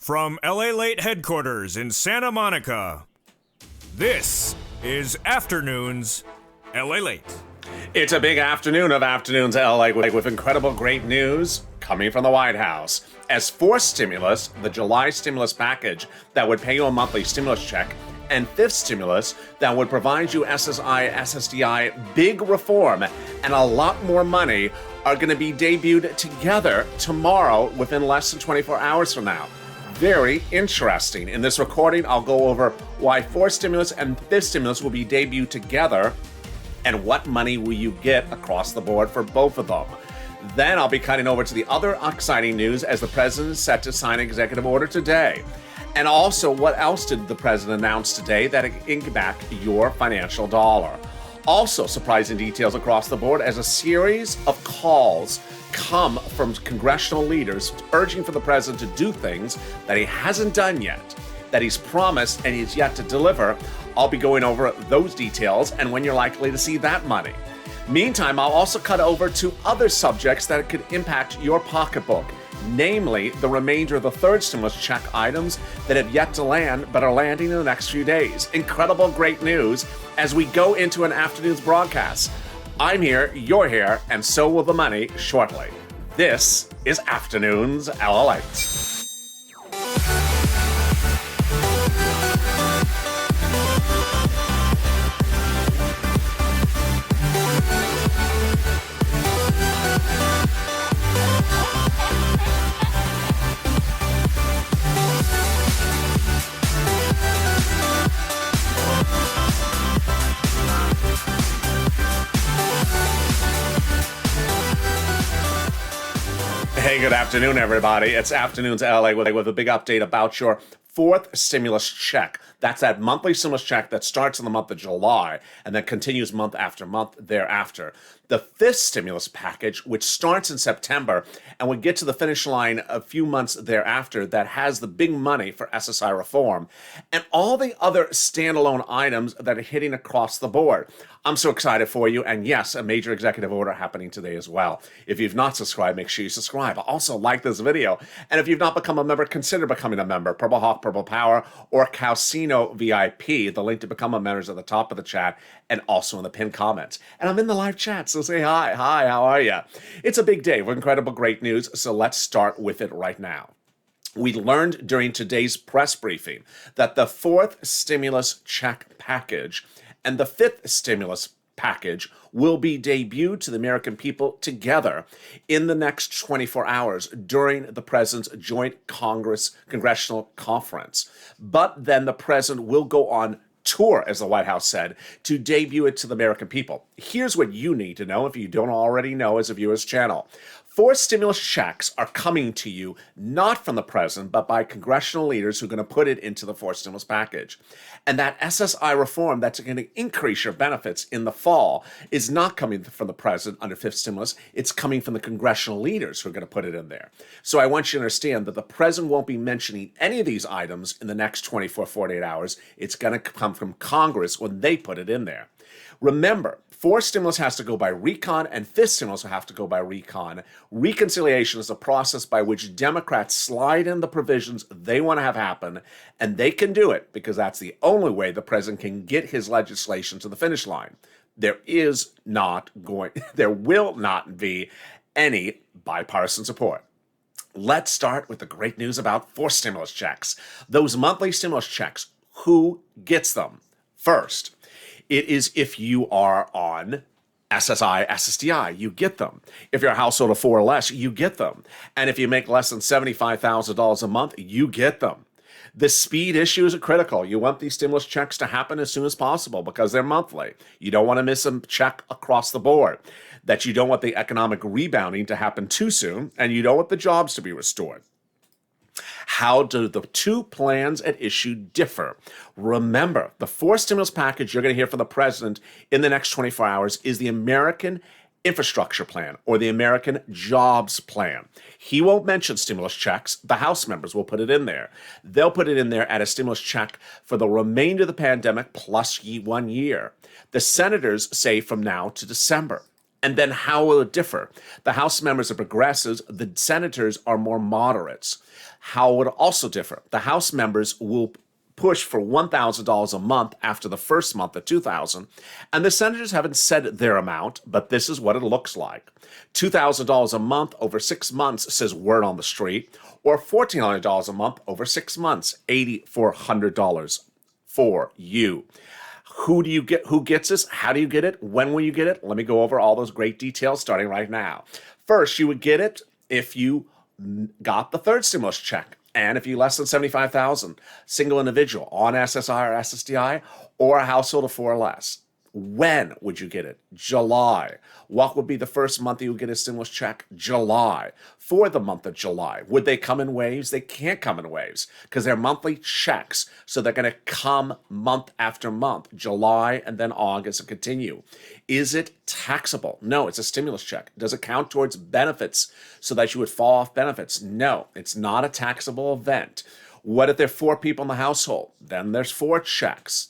From LALATE headquarters in Santa Monica, this is Afternoons LALATE. It's a big afternoon of Afternoons LA with incredible great news coming from the White House. As fourth stimulus, the July stimulus package that would pay you a monthly stimulus check, and fifth stimulus that would provide you SSI, SSDI, big reform, and a lot more money are going to be debuted together tomorrow within less than 24 hours from now. Very interesting. In this recording, I'll go over why fourth stimulus and fifth stimulus will be debuted together and what money will you get across the board for both of them. Then I'll be cutting over to the other exciting news as the president is set to sign an executive order today. And also, what else did the president announce today that can back your financial dollar? Also, surprising details across the board as a series of calls come from congressional leaders urging for the president to do things that he hasn't done yet, that he's promised and he's yet to deliver. I'll be going over those details and when you're likely to see that money. Meantime, I'll also cut over to other subjects that could impact your pocketbook, namely the remainder of the third stimulus check items that have yet to land but are landing in the next few days. Incredible great news as we go into an afternoon's broadcast. I'm here, you're here, and so will the money shortly. This is Afternoons LALATE. Hey, good afternoon, everybody. It's Afternoons LA with a big update about your fourth stimulus check. That's that monthly stimulus check that starts in the month of July and then continues month after month thereafter. The fifth stimulus package, which starts in September and would get to the finish line a few months thereafter, that has the big money for SSI reform and all the other standalone items that are hitting across the board. I'm so excited for you. And yes, a major executive order happening today as well. If you've not subscribed, make sure you subscribe. Also, like this video. And if you've not become a member, consider becoming a member. Purple Hawk, Purple Power, or Calcino VIP. The link to become a member is at the top of the chat and also in the pinned comments. And I'm in the live chat, so say hi. Hi, how are you? It's a big day with incredible great news, so let's start with it right now. We learned during today's press briefing that the fourth stimulus check package and the fifth stimulus package will be debuted to the American people together in the next 24 hours during the president's joint congressional conference. But then the president will go on tour, as the White House said, to debut it to the American people. Here's what you need to know if you don't already know as a viewer's channel. Four stimulus checks are coming to you not from the president, but by congressional leaders who are going to put it into the fourth stimulus package. And that SSI reform that's going to increase your benefits in the fall is not coming from the president under fifth stimulus. It's coming from the congressional leaders who are going to put it in there. So I want you to understand that the president won't be mentioning any of these items in the next 48 hours. It's going to come from Congress when they put it in there. Remember, fourth stimulus has to go by recon and fifth stimulus will have to go by recon. Reconciliation is a process by which Democrats slide in the provisions they want to have happen, and they can do it because that's the only way the president can get his legislation to the finish line. There will not be any bipartisan support. Let's start with the great news about fourth stimulus checks. Those monthly stimulus checks, who gets them? First, it is if you are on SSI, SSDI, you get them. If you're a household of four or less, you get them. And if you make less than $75,000 a month, you get them. The speed issue is critical. You want these stimulus checks to happen as soon as possible because they're monthly. You don't want to miss a check across the board. That you don't want the economic rebounding to happen too soon, and you don't want the jobs to be restored. How do the two plans at issue differ? Remember, the fourth stimulus package you're going to hear from the president in the next 24 hours is the American Infrastructure Plan or the American Jobs Plan. He won't mention stimulus checks. The House members will put it in there. They'll put it in there at a stimulus check for the remainder of the pandemic plus 1 year. The senators say from now to December. And then how will it differ? The House members are progressives, the senators are more moderates. How would it also differ? The House members will push for $1,000 a month after the first month at $2,000, and the senators haven't said their amount, but this is what it looks like. $2,000 a month over 6 months, says word on the street, or $1,400 a month over 6 months, $8,400 for you. Who do you get? Who gets this? How do you get it? When will you get it? Let me go over all those great details starting right now. First, you would get it if you got the third stimulus check, and if you less than 75,000, single individual on SSI or SSDI, or a household of 4 or less. When would you get it? July. What would be the first month you would get a stimulus check? July. For the month of July. Would they come in waves? They can't come in waves because they're monthly checks. So they're going to come month after month, July and then August and continue. Is it taxable? No, it's a stimulus check. Does it count towards benefits so that you would fall off benefits? No, it's not a taxable event. What if there are 4 people in the household? Then there's 4 checks.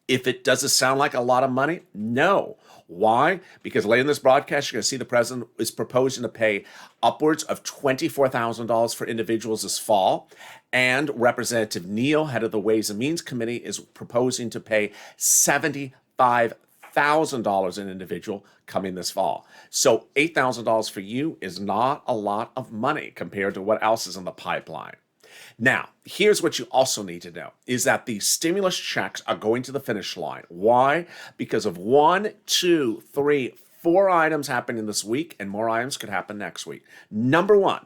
If it does it sound like a lot of money? No. Why? Because later in this broadcast, you're going to see the president is proposing to pay upwards of $24,000 for individuals this fall. And Representative Neal, head of the Ways and Means Committee, is proposing to pay $75,000 an individual coming this fall. So $8,000 for you is not a lot of money compared to what else is in the pipeline. Now, here's what you also need to know, is that the stimulus checks are going to the finish line. Why? Because of 1, 2, 3, 4 items happening this week, and more items could happen next week. Number 1,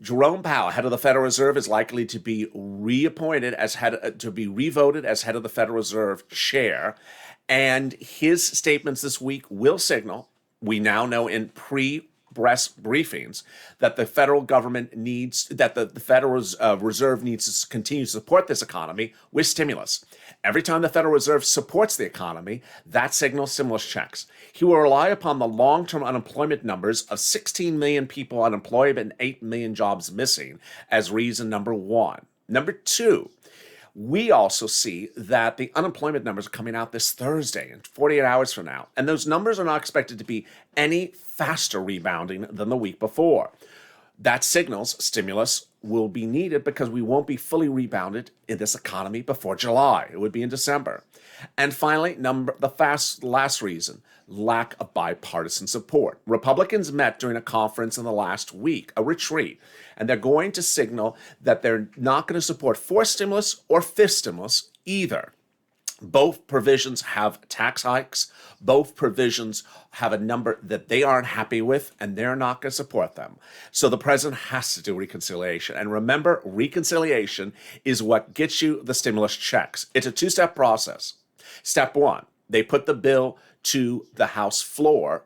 Jerome Powell, head of the Federal Reserve, is likely to be revoted as head of the Federal Reserve chair, and his statements this week will signal, we now know in press briefings, that the federal government needs, that the Federal Reserve needs to continue to support this economy with stimulus. Every time the Federal Reserve supports the economy, that signals stimulus checks. He will rely upon the long-term unemployment numbers of 16 million people unemployed and 8 million jobs missing as reason number 1. Number 2, we also see that the unemployment numbers are coming out this Thursday, in 48 hours from now, and those numbers are not expected to be any faster rebounding than the week before. That signals stimulus will be needed because we won't be fully rebounded in this economy before July. It would be in December. And finally, last reason, lack of bipartisan support. Republicans met during a conference in the last week, a retreat, and they're going to signal that they're not going to support 4th stimulus or 5th stimulus either. Both provisions have tax hikes. Both provisions have a number that they aren't happy with, and they're not going to support them. So the president has to do reconciliation. And remember, reconciliation is what gets you the stimulus checks. It's a 2-step process. Step 1, they put the bill to the House floor.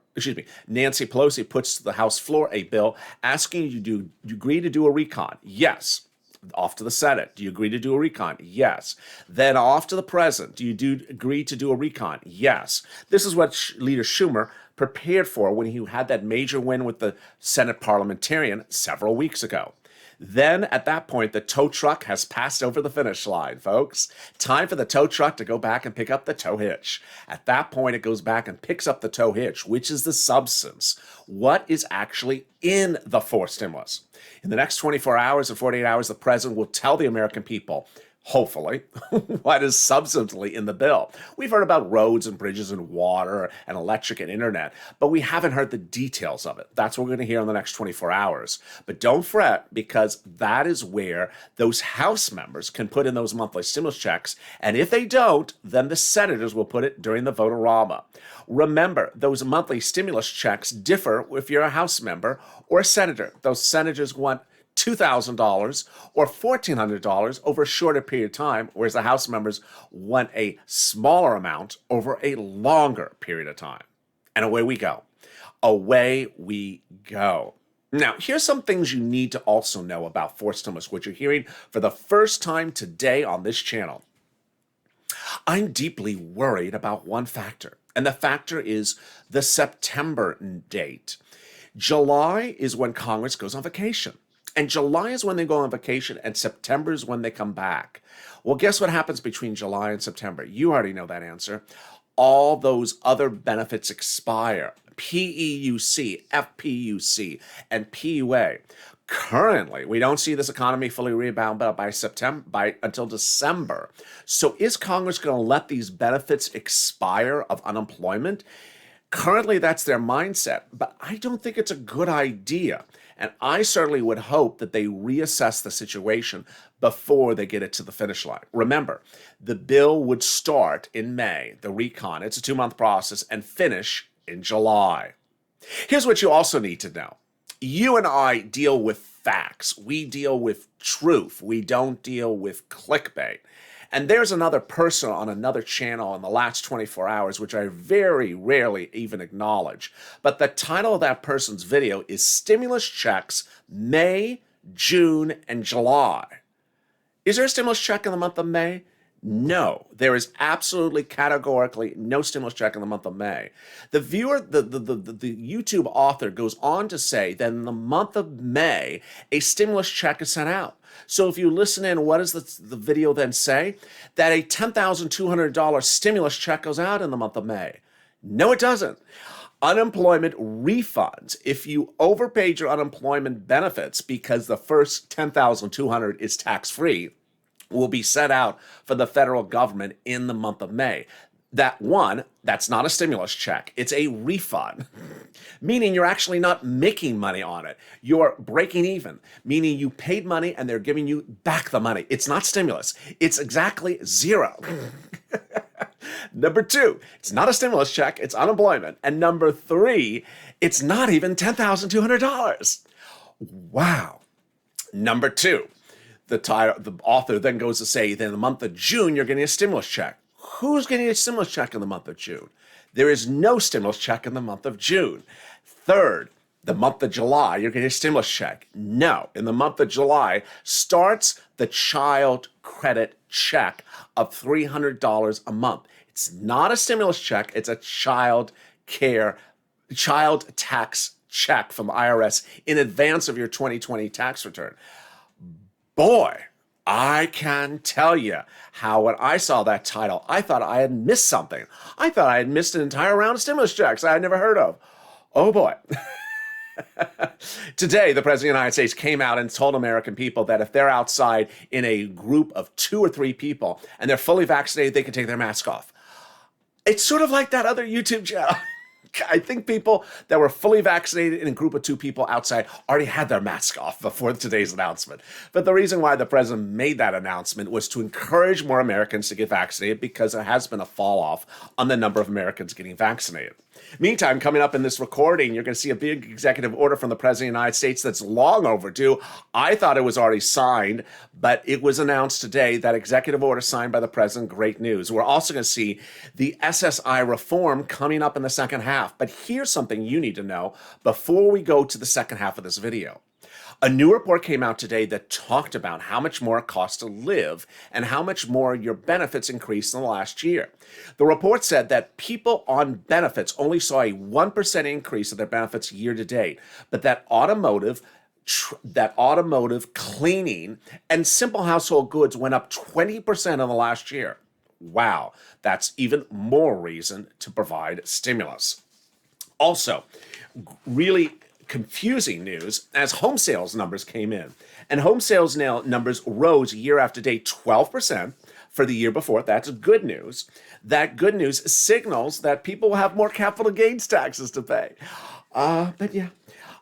Nancy Pelosi puts to the House floor a bill asking you to agree to do a recon. Yes. Off to the Senate. Do you agree to do a recon? Yes. Then off to the president. Do you agree to do a recon? Yes. This is what Leader Schumer prepared for when he had that major win with the Senate parliamentarian several weeks ago. Then, at that point, the tow truck has passed over the finish line, folks. Time for the tow truck to go back and pick up the tow hitch. At that point, it goes back and picks up the tow hitch, which is the substance. What is actually in the 4th stimulus? In the next 24 hours or 48 hours, the president will tell the American people, hopefully, what is substantively in the bill. We've heard about roads and bridges and water and electric and internet, but we haven't heard the details of it. That's what we're going to hear in the next 24 hours. But don't fret, because that is where those House members can put in those monthly stimulus checks, and if they don't, then the senators will put it during the vote-a-rama. Remember, those monthly stimulus checks differ if you're a House member or a senator. Those senators want $2,000 or $1,400 over a shorter period of time, whereas the House members want a smaller amount over a longer period of time. And away we go. Away we go. Now, here's some things you need to also know about 4th stimulus, which you're hearing for the first time today on this channel. I'm deeply worried about one factor, and the factor is the September date. July is when Congress goes on vacation. And July is when they go on vacation, and September is when they come back. Well, guess what happens between July and September? You already know that answer. all those other benefits expire. PEUC, FPUC, and PUA. Currently, we don't see this economy fully rebound until December. So is Congress going to let these benefits expire of unemployment? Currently, that's their mindset, but I don't think it's a good idea. And I certainly would hope that they reassess the situation before they get it to the finish line. Remember, the bill would start in May, the recon. It's a 2-month process, and finish in July. Here's what you also need to know. You and I deal with facts. We deal with truth. We don't deal with clickbait. And there's another person on another channel in the last 24 hours, which I very rarely even acknowledge. But the title of that person's video is Stimulus Checks May, June, and July. Is there a stimulus check in the month of May? No, there is absolutely categorically no stimulus check in the month of May. The YouTube author goes on to say that in the month of May, a stimulus check is sent out. So if you listen in, what does the video then say? That a $10,200 stimulus check goes out in the month of May. No, it doesn't. Unemployment refunds, if you overpaid your unemployment benefits because the first $10,200 is tax-free, will be set out for the federal government in the month of May. That's not a stimulus check. It's a refund, meaning you're actually not making money on it. You're breaking even, meaning you paid money and they're giving you back the money. It's not stimulus. It's exactly zero. Number 2, it's not a stimulus check. It's unemployment. And number 3, it's not even $10,200. Wow. Number 2. The author then goes to say that in the month of June, you're getting a stimulus check. Who's getting a stimulus check in the month of June? There is no stimulus check in the month of June. Third, the month of July, you're getting a stimulus check. No, in the month of July starts the child credit check of $300 a month. It's not a stimulus check. It's a child tax check from the IRS in advance of your 2020 tax return. Boy, I can tell you how when I saw that title, I thought I had missed something. I thought I had missed an entire round of stimulus checks I had never heard of. Oh boy. Today, the President of the United States came out and told American people that if they're outside in a group of 2 or 3 people and they're fully vaccinated, they can take their mask off. It's sort of like that other YouTube channel. I think people that were fully vaccinated in a group of 2 people outside already had their mask off before today's announcement. But the reason why the president made that announcement was to encourage more Americans to get vaccinated because there has been a fall off on the number of Americans getting vaccinated. Meantime, coming up in this recording, you're going to see a big executive order from the President of the United States that's long overdue. I thought it was already signed, but it was announced today, that executive order signed by the president. Great news. We're also going to see the SSI reform coming up in the second half. But here's something you need to know before we go to the second half of this video. A new report came out today that talked about how much more it costs to live and how much more your benefits increased in the last year. The report said that people on benefits only saw a 1% increase of their benefits year to date, but that automotive, cleaning, and simple household goods went up 20% in the last year. Wow, that's even more reason to provide stimulus. Also, really confusing news as home sales numbers came in. And home sales numbers rose year after day 12% for the year before. That's good news. That good news signals that people will have more capital gains taxes to pay.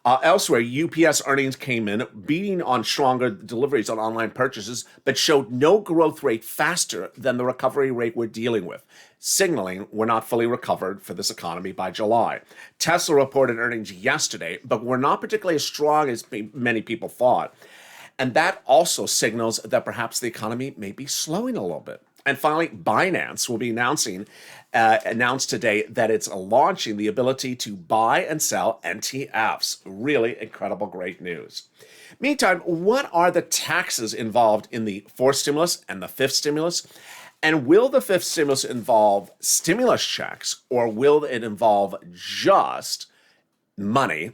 Elsewhere, UPS earnings came in, beating on stronger deliveries on online purchases, but showed no growth rate faster than the recovery rate we're dealing with, signaling we're not fully recovered for this economy by July. Tesla reported earnings yesterday, but were not particularly as strong as many people thought. And that also signals that perhaps the economy may be slowing a little bit. And finally, Binance will be announced today that it's launching the ability to buy and sell NTFs. Really incredible, great news. Meantime, what are the taxes involved in the 4th stimulus and the 5th stimulus? And will the 5th stimulus involve stimulus checks, or will it involve just money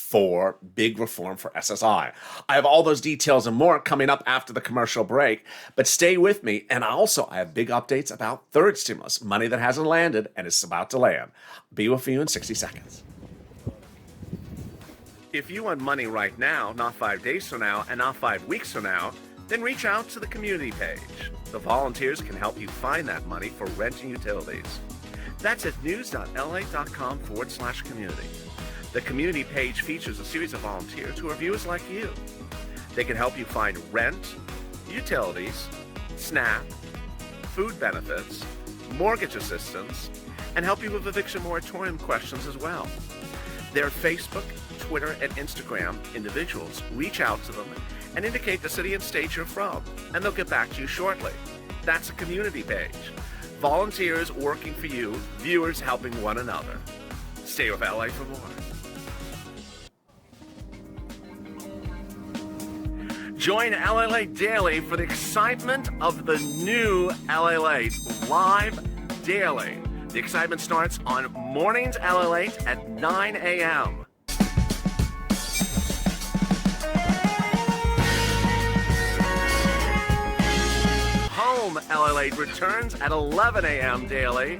for big reform for SSI. I have all those details and more coming up after the commercial break, but stay with me. And also, I have big updates about third stimulus, money that hasn't landed and is about to land. Be with you in 60 seconds. If you want money right now, not 5 days from now, and not 5 weeks from now, then reach out to the community page. The volunteers can help you find that money for rent and utilities. That's at news.la.com/community. The community page features a series of volunteers who are viewers like you. They can help you find rent, utilities, SNAP, food benefits, mortgage assistance, and help you with eviction moratorium questions as well. Their Facebook, Twitter, and Instagram individuals reach out to them and indicate the city and state you're from, and they'll get back to you shortly. That's a community page. Volunteers working for you, viewers helping one another. Stay with LA for more. Join LALATE daily for the excitement of the new LALATE live daily. The excitement starts on mornings LALATE at 9 a.m. Home LALATE returns at 11 a.m. daily.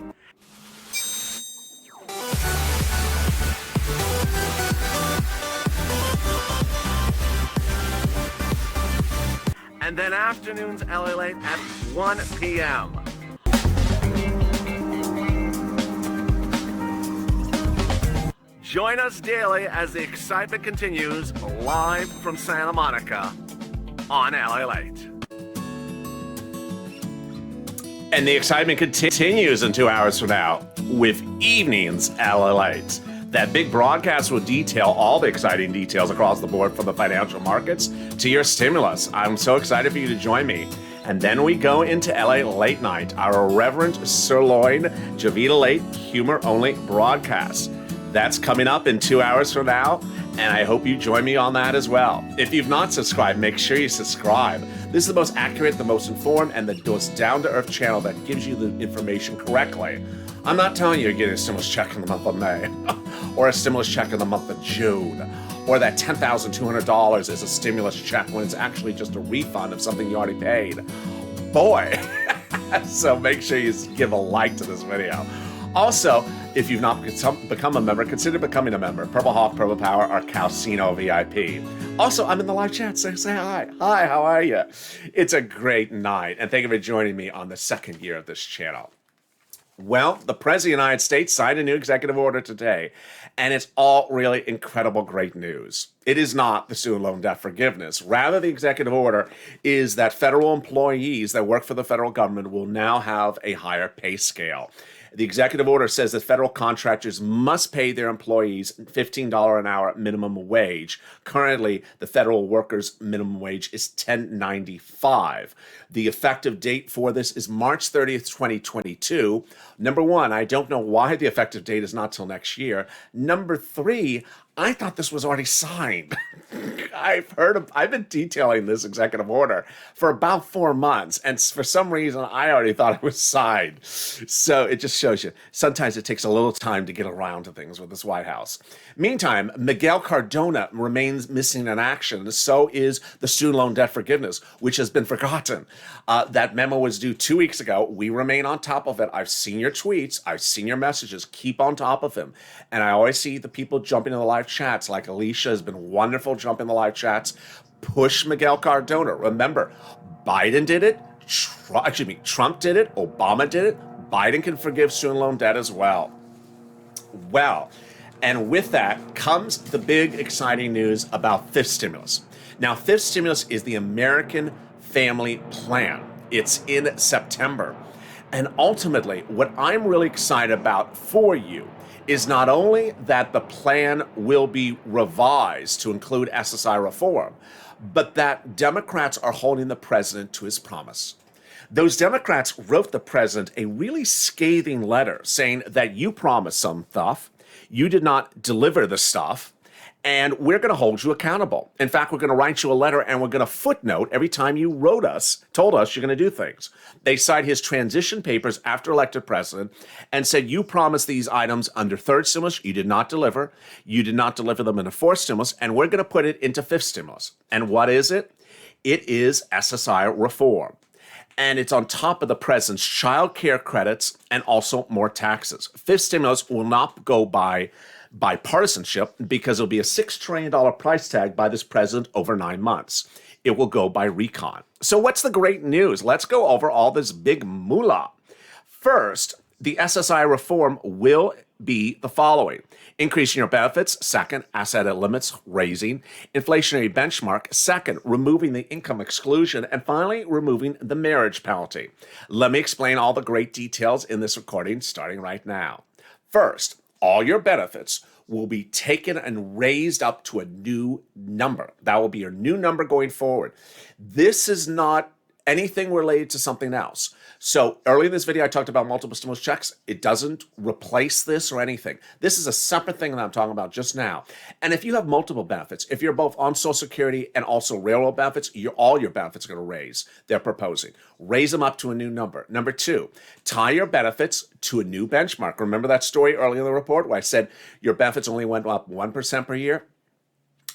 And then afternoons LALATE at 1 p.m. Join us daily as the excitement continues live from Santa Monica on LALATE. And the excitement continues in 2 hours from now with Evenings LALATE. That big broadcast will detail all the exciting details across the board from the financial markets to your stimulus. I'm so excited for you to join me. And then we go into LA Late Night, our irreverent sirloin Javita Late humor-only broadcast. That's coming up in 2 hours from now, and I hope you join me on that as well. If you've not subscribed, make sure you subscribe. This is the most accurate, the most informed, and the most down-to-earth channel that gives you the information correctly. I'm not telling you you're getting a stimulus check in the month of May, or a stimulus check in the month of June, or that $10,200 is a stimulus check when it's actually just a refund of something you already paid. Boy! So make sure you give a like to this video. Also, if you've not become a member, consider becoming a member. Purple Hawk, Purple Power, or Calcino VIP. Also, I'm in the live chat, so say hi. Hi, how are you? It's a great night, and thank you for joining me on the second year of this channel. Well, the President of the United States signed a new executive order today, and it's all really incredible, great news. It is not the student loan debt forgiveness. Rather, the executive order is that federal employees that work for the federal government will now have a higher pay scale. The executive order says that federal contractors must pay their employees $15 an hour minimum wage. Currently, the federal workers' minimum wage is $10.95. The effective date for this is March 30th, 2022. Number one, I don't know why the effective date is not till next year. Number three, I thought this was already signed. I've been detailing this executive order for about 4 months, and for some reason, I already thought it was signed. So it just shows you, sometimes it takes a little time to get around to things with this White House. Meantime, Miguel Cardona remains missing in action. So is the student loan debt forgiveness, which has been forgotten. That memo was due 2 weeks ago. We remain on top of it. I've seen your tweets. I've seen your messages. Keep on top of him. And I always see the people jumping in the live chats, like Alicia has been wonderful jumping in the live chats. Push Miguel Cardona. Remember, Biden did it. Trump did it. Obama did it. Biden can forgive student loan debt as well. Well, and with that comes the big exciting news about fifth stimulus. Now, fifth stimulus is the American Family Plan. It's in September. And ultimately, what I'm really excited about for you is not only that the plan will be revised to include SSI reform, but that Democrats are holding the president to his promise. Those Democrats wrote the president a really scathing letter saying that you promised some stuff, you did not deliver the stuff, And we're going to hold you accountable. In fact, we're going to write you a letter and we're going to footnote every time you told us you're going to do things. They cite his transition papers after elected president and said, you promised these items under third stimulus. You did not deliver. You did not deliver them in a fourth stimulus. And we're going to put it into fifth stimulus. And what is it? It is SSI reform. And it's on top of the president's child care credits and also more taxes. Fifth stimulus will not go by bipartisanship because it'll be a $6 trillion price tag by this president over 9 months. It will go by recon. So what's the great news? Let's go over all this big moolah. First, the SSI reform will be the following: increasing your benefits. Second, asset limits raising. Inflationary benchmark. Second, removing the income exclusion. And finally, removing the marriage penalty. Let me explain all the great details in this recording starting right now. First, all your benefits will be taken and raised up to a new number. That will be your new number going forward. This is not anything related to something else. So earlier in this video, I talked about multiple stimulus checks. It doesn't replace this or anything. This is a separate thing that I'm talking about just now. And if you have multiple benefits, if you're both on Social Security and also railroad benefits, all your benefits are going to raise. They're proposing. Raise them up to a new number. Number two, tie your benefits to a new benchmark. Remember that story earlier in the report where I said your benefits only went up 1% per year?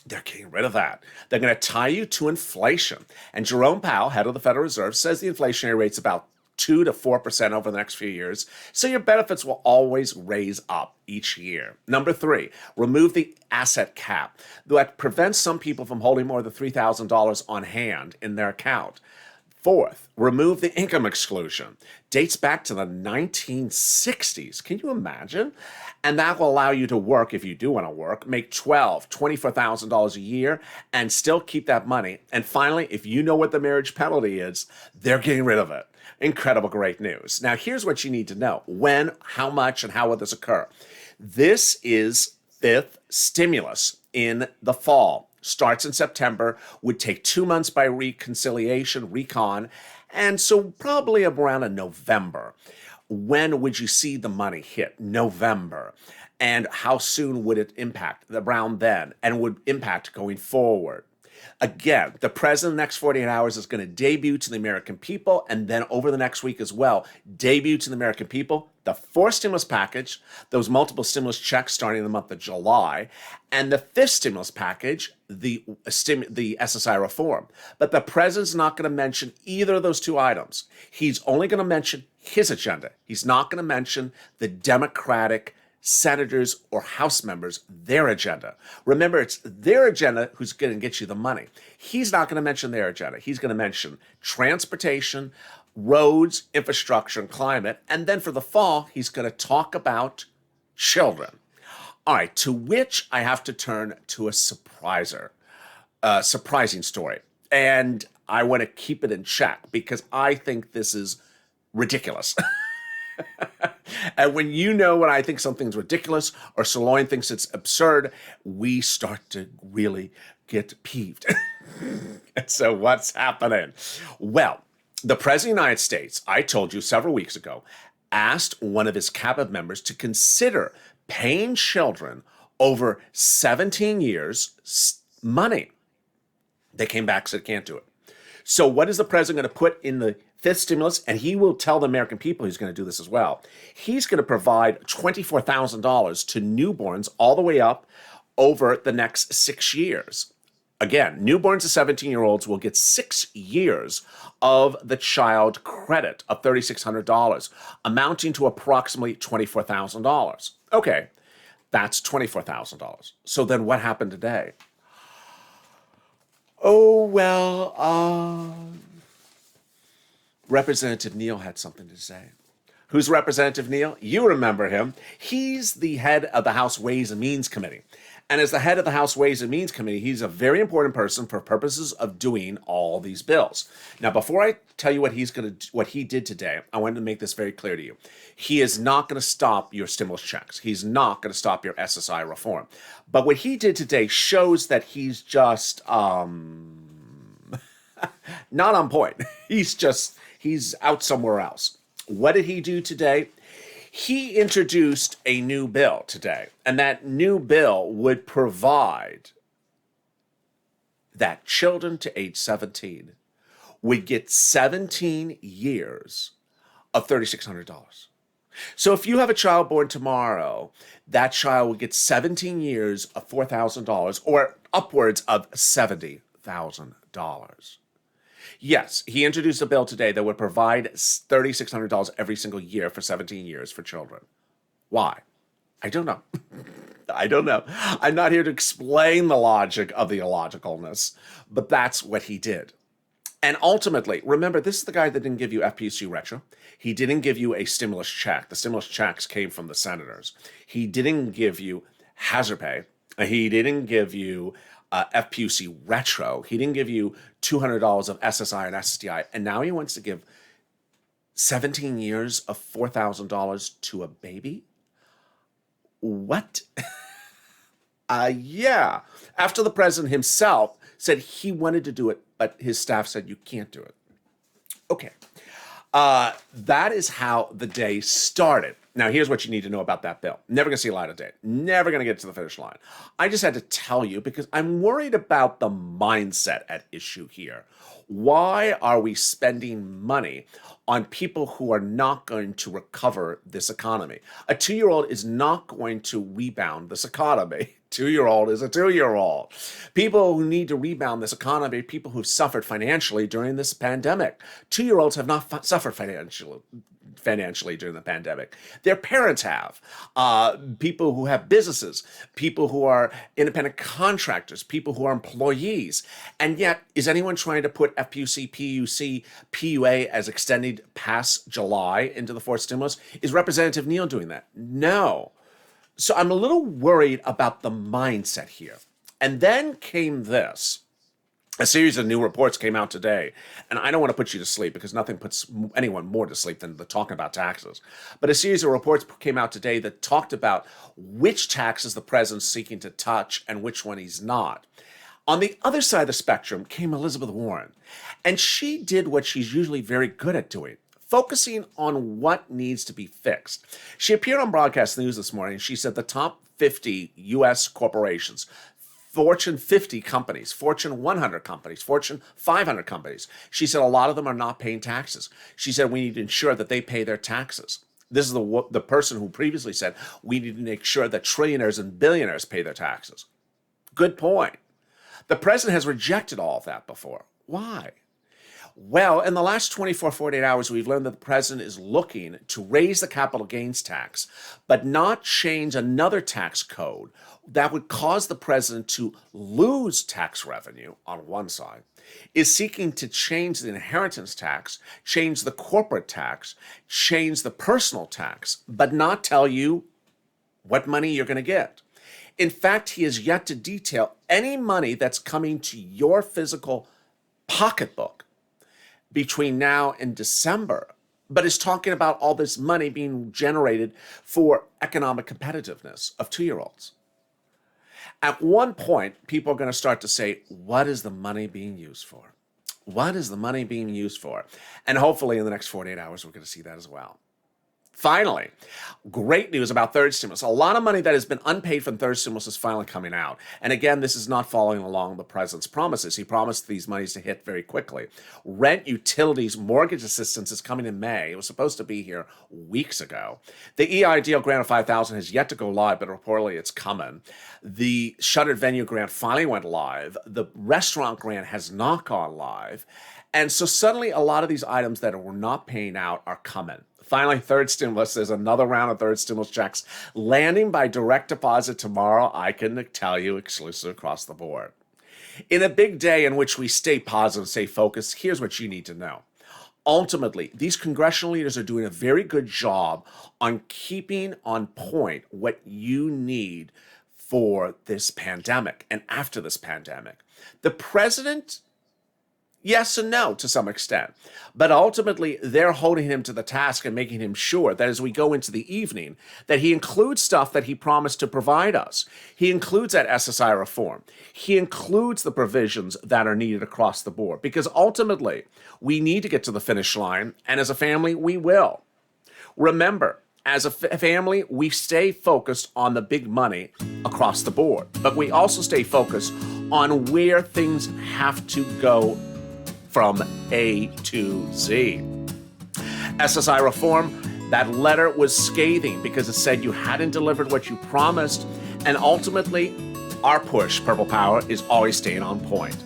They're getting rid of that. They're going to tie you to inflation. And Jerome Powell, head of the Federal Reserve, says the inflationary rate's about 2 to 4% over the next few years. So your benefits will always raise up each year. Number three, remove the asset cap that prevents some people from holding more than $3,000 on hand in their account. Fourth, remove the income exclusion. Dates back to the 1960s. Can you imagine? And that will allow you to work, if you do want to work, make $12,000, $24,000 a year and still keep that money. And finally, if you know what the marriage penalty is, they're getting rid of it. Incredible, great news. Now, here's what you need to know. When, how much, and how will this occur? This is fifth stimulus in the fall. Starts in September, would take 2 months by recon, and so probably around in November. When would you see the money hit? November. And how soon would it impact? Around then, and would impact going forward. Again, the president in the next 48 hours is going to debut to the American people, and then over the next week as well, debut to the American people the fourth stimulus package, those multiple stimulus checks starting in the month of July, and the fifth stimulus package, the SSI reform. But the president's not going to mention either of those two items. He's only going to mention his agenda. He's not going to mention the Democratic senators or House members, their agenda. Remember, it's their agenda who's going to get you the money. He's not going to mention their agenda. He's going to mention transportation, roads, infrastructure, and climate. And then for the fall, he's going to talk about children. All right, to which I have to turn to a surprising story. And I want to keep it in check because I think this is ridiculous. And when I think something's ridiculous or Sirloin thinks it's absurd, we start to really get peeved. And so what's happening? Well, the President of the United States, I told you several weeks ago, asked one of his cabinet members to consider paying children over 17 years money. They came back and said, can't do it. So what is the president going to put in the fifth stimulus? And he will tell the American people he's going to do this as well. He's going to provide $24,000 to newborns all the way up over the next 6 years. Again, newborns to 17-year-olds will get 6 years of the child credit of $3,600, amounting to approximately $24,000. Okay, that's $24,000. So then what happened today? Oh, well, Representative Neal had something to say. Who's Representative Neal? You remember him. He's the head of the House Ways and Means Committee. And as the head of the House Ways and Means Committee, he's a very important person for purposes of doing all these bills. Now, before I tell you what he did today, I wanted to make this very clear to you. He is not going to stop your stimulus checks. He's not going to stop your SSI reform. But what he did today shows that he's just not on point. He's out somewhere else. What did he do today? He introduced a new bill today, and that new bill would provide that children to age 17 would get 17 years of $3,600. So if you have a child born tomorrow, that child will get 17 years of $4,000 or upwards of $70,000. Yes, he introduced a bill today that would provide $3,600 every single year for 17 years for children. Why? I don't know. I don't know. I'm not here to explain the logic of the illogicalness, but that's what he did. And ultimately, remember, this is the guy that didn't give you FPC retro. He didn't give you a stimulus check. The stimulus checks came from the senators. He didn't give you hazard pay. He didn't give you FPC retro. He didn't give you $200 of SSI and SSDI. And now he wants to give 17 years of $4,000 to a baby? What? Yeah. After the president himself said he wanted to do it, but his staff said you can't do it. Okay. That is how the day started. Now, here's what you need to know about that bill. Never going to see a light of day. Never going to get to the finish line. I just had to tell you because I'm worried about the mindset at issue here. Why are we spending money on people who are not going to recover this economy? A 2-year-old is not going to rebound this economy. 2-year-old is a 2-year-old. People who need to rebound this economy, people who've suffered financially during this pandemic. 2-year-olds have not suffered financially during the pandemic. Their parents have. People who have businesses, people who are independent contractors, people who are employees. And yet, is anyone trying to put FPUC, PUC, PUA as extended past July into the fourth stimulus? Is Representative Neal doing that? No. So I'm a little worried about the mindset here. And then came this. A series of new reports came out today, and I don't want to put you to sleep because nothing puts anyone more to sleep than the talking about taxes. But a series of reports came out today that talked about which taxes the president's seeking to touch and which one he's not. On the other side of the spectrum came Elizabeth Warren, and she did what she's usually very good at doing, focusing on what needs to be fixed. She appeared on broadcast news this morning, and she said the top 50 U.S. corporations, Fortune 50 companies, Fortune 100 companies, Fortune 500 companies. She said a lot of them are not paying taxes. She said we need to ensure that they pay their taxes. This is the person who previously said we need to make sure that trillionaires and billionaires pay their taxes. Good point. The president has rejected all of that before. Why? Well, in the last 48 hours, we've learned that the president is looking to raise the capital gains tax, but not change another tax code that would cause the president to lose tax revenue on one side, is seeking to change the inheritance tax, change the corporate tax, change the personal tax, but not tell you what money you're going to get. In fact, he has yet to detail any money that's coming to your physical pocketbook between now and December, but is talking about all this money being generated for economic competitiveness of 2-year-olds. At one point, people are going to start to say, what is the money being used for? What is the money being used for? And hopefully in the next 48 hours, we're going to see that as well. Finally, great news about third stimulus. A lot of money that has been unpaid from third stimulus is finally coming out. And again, this is not following along the president's promises. He promised these monies to hit very quickly. Rent, utilities, mortgage assistance is coming in May. It was supposed to be here weeks ago. The EIDL grant of $5,000 has yet to go live, but reportedly it's coming. The shuttered venue grant finally went live. The restaurant grant has not gone live. And so suddenly a lot of these items that were not paying out are coming. Finally, third stimulus. There's another round of third stimulus checks landing by direct deposit tomorrow. I can tell you exclusive across the board. In a big day in which we stay positive, stay focused, here's what you need to know. Ultimately, these congressional leaders are doing a very good job on keeping on point what you need for this pandemic and after this pandemic. The president, yes and no to some extent. But ultimately, they're holding him to the task and making him sure that as we go into the evening, that he includes stuff that he promised to provide us. He includes that SSI reform. He includes the provisions that are needed across the board. Because ultimately, we need to get to the finish line, and as a family, we will. Remember, As a family, we stay focused on the big money across the board, but we also stay focused on where things have to go from A to Z. SSI reform, that letter was scathing because it said you hadn't delivered what you promised, and ultimately, our push, Purple Power, is always staying on point.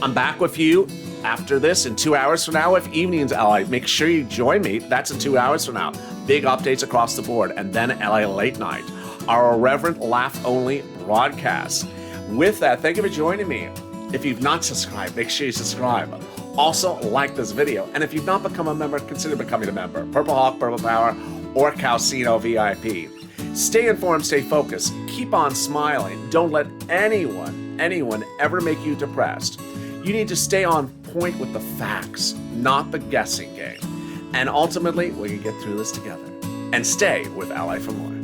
I'm back with you after this in 2 hours from now with Evenings LA. Make sure you join me. That's in 2 hours from now. Big updates across the board. And then LA Late Night, our irreverent laugh-only broadcast. With that, thank you for joining me. If you've not subscribed, make sure you subscribe. Also, like this video. And if you've not become a member, consider becoming a member. Purple Hawk, Purple Power, or Calcino VIP. Stay informed, stay focused. Keep on smiling. Don't let anyone ever make you depressed. You need to stay on point with the facts, not the guessing game. And ultimately, we can get through this together. And stay with Ally for More.